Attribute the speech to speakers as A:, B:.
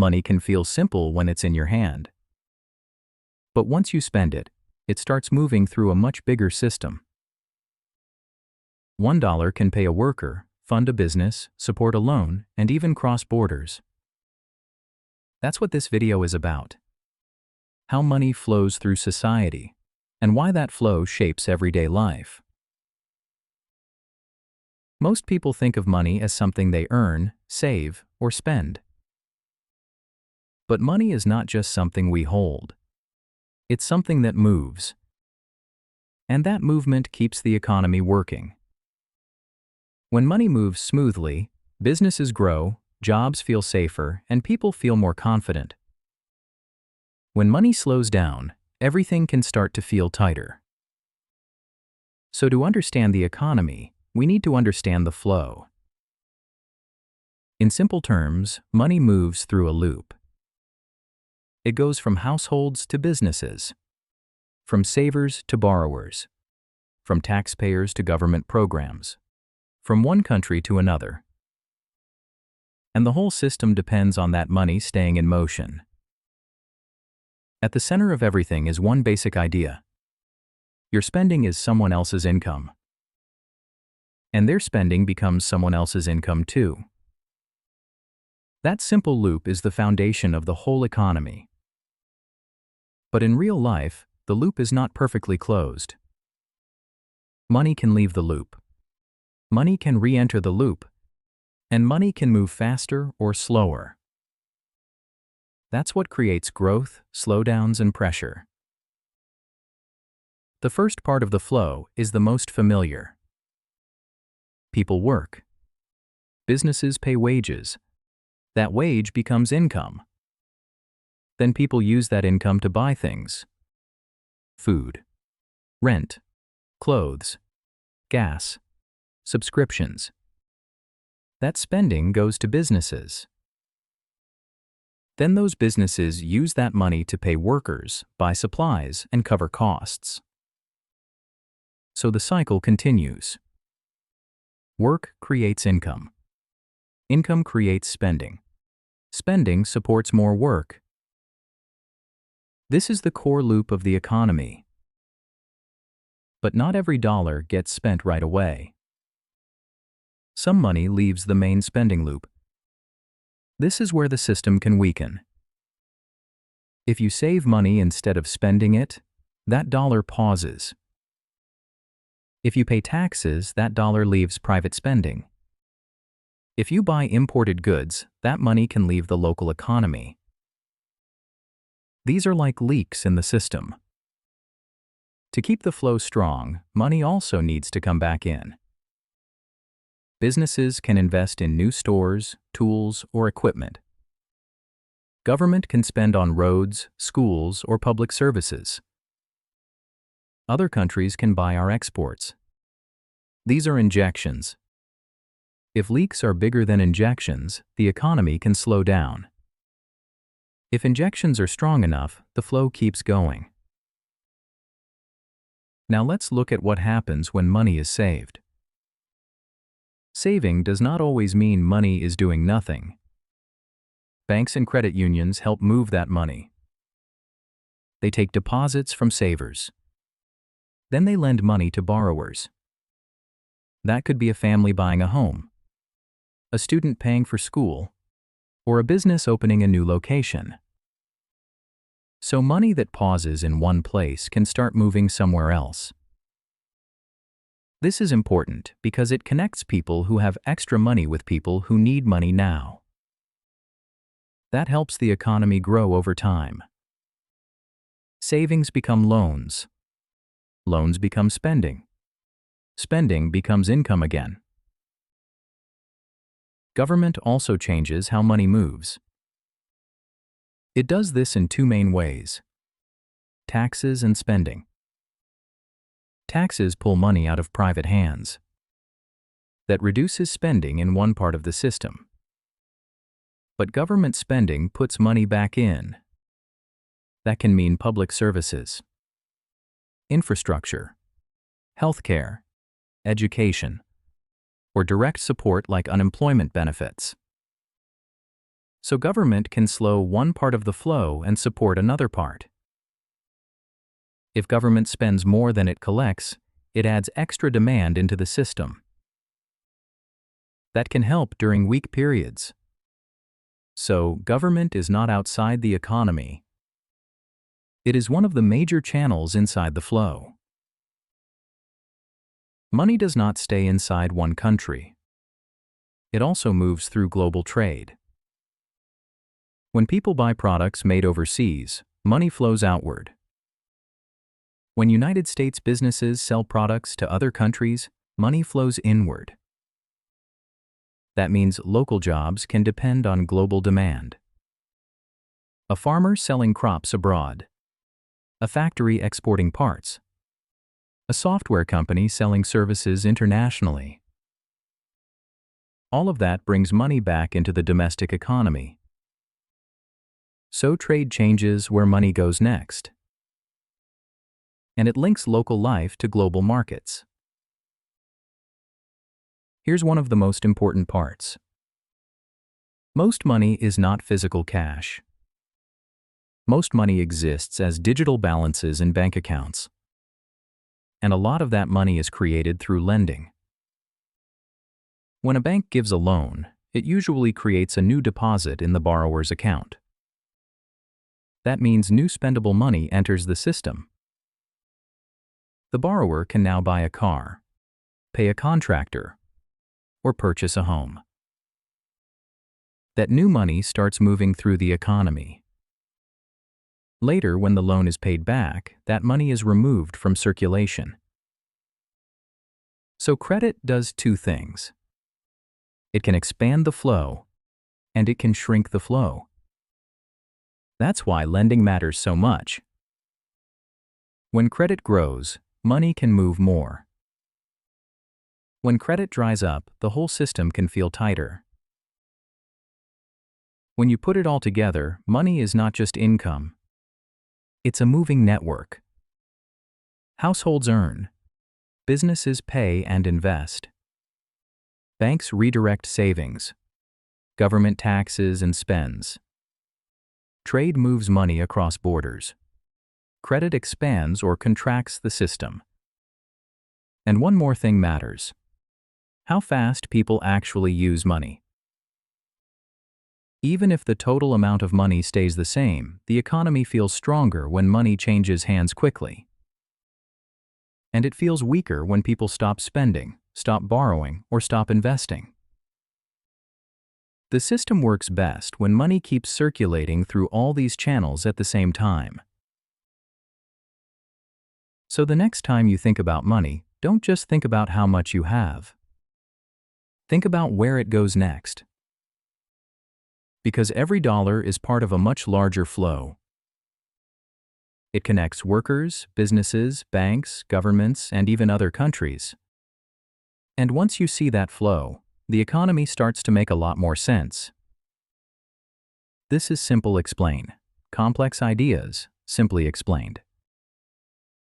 A: Money can feel simple when it's in your hand. But once you spend it, it starts moving through a much bigger system. $1 can pay a worker, fund a business, support a loan, and even cross borders. That's what this video is about. How money flows through society, and why that flow shapes everyday life. Most people think of money as something they earn, save, or spend. But money is not just something we hold. It's something that moves. And that movement keeps the economy working. When money moves smoothly, businesses grow, jobs feel safer, and people feel more confident. When money slows down, everything can start to feel tighter. So to understand the economy, we need to understand the flow. In simple terms, money moves through a loop. It goes from households to businesses, from savers to borrowers, from taxpayers to government programs, from one country to another. And the whole system depends on that money staying in motion. At the center of everything is one basic idea. Your spending is someone else's income. And their spending becomes someone else's income too. That simple loop is the foundation of the whole economy. But in real life, the loop is not perfectly closed. Money can leave the loop. Money can re-enter the loop. And money can move faster or slower. That's what creates growth, slowdowns, and pressure. The first part of the flow is the most familiar. People work. Businesses pay wages. That wage becomes income. Then people use that income to buy things. Food, rent, clothes, gas, subscriptions. That spending goes to businesses. Then those businesses use that money to pay workers, buy supplies, and cover costs. So the cycle continues. Work creates income. Income creates spending. Spending supports more work. This is the core loop of the economy. But not every dollar gets spent right away. Some money leaves the main spending loop. This is where the system can weaken. If you save money instead of spending it, that dollar pauses. If you pay taxes, that dollar leaves private spending. If you buy imported goods, that money can leave the local economy. These are like leaks in the system. To keep the flow strong, money also needs to come back in. Businesses can invest in new stores, tools, or equipment. Government can spend on roads, schools, or public services. Other countries can buy our exports. These are injections. If leaks are bigger than injections, the economy can slow down. If injections are strong enough, the flow keeps going. Now let's look at what happens when money is saved. Saving does not always mean money is doing nothing. Banks and credit unions help move that money. They take deposits from savers. Then they lend money to borrowers. That could be a family buying a home, a student paying for school, or a business opening a new location. So money that pauses in one place can start moving somewhere else. This is important because it connects people who have extra money with people who need money now. That helps the economy grow over time. Savings become loans. Loans become spending. Spending becomes income again. Government also changes how money moves. It does this in two main ways: taxes and spending. Taxes pull money out of private hands. That reduces spending in one part of the system. But government spending puts money back in. That can mean public services, infrastructure, healthcare, education, or direct support like unemployment benefits. So government can slow one part of the flow and support another part. If government spends more than it collects, it adds extra demand into the system. That can help during weak periods. So, government is not outside the economy. It is one of the major channels inside the flow. Money does not stay inside one country. It also moves through global trade. When people buy products made overseas, money flows outward. When United States businesses sell products to other countries, money flows inward. That means local jobs can depend on global demand. A farmer selling crops abroad. A factory exporting parts. A software company selling services internationally. All of that brings money back into the domestic economy. So trade changes where money goes next. And it links local life to global markets. Here's one of the most important parts. Most money is not physical cash. Most money exists as digital balances in bank accounts. And a lot of that money is created through lending. When a bank gives a loan, it usually creates a new deposit in the borrower's account. That means new spendable money enters the system. The borrower can now buy a car, pay a contractor, or purchase a home. That new money starts moving through the economy. Later, when the loan is paid back, that money is removed from circulation. So credit does two things. It can expand the flow, and it can shrink the flow. That's why lending matters so much. When credit grows, money can move more. When credit dries up, the whole system can feel tighter. When you put it all together, money is not just income. It's a moving network. Households earn. Businesses pay and invest. Banks redirect savings. Government taxes and spends. Trade moves money across borders. Credit expands or contracts the system. And one more thing matters. How fast people actually use money. Even if the total amount of money stays the same, the economy feels stronger when money changes hands quickly. And it feels weaker when people stop spending, stop borrowing, or stop investing. The system works best when money keeps circulating through all these channels at the same time. So the next time you think about money, don't just think about how much you have. Think about where it goes next. Because every dollar is part of a much larger flow. It connects workers, businesses, banks, governments, and even other countries. And once you see that flow, the economy starts to make a lot more sense. This is Simplexplain. Complex ideas, simply explained.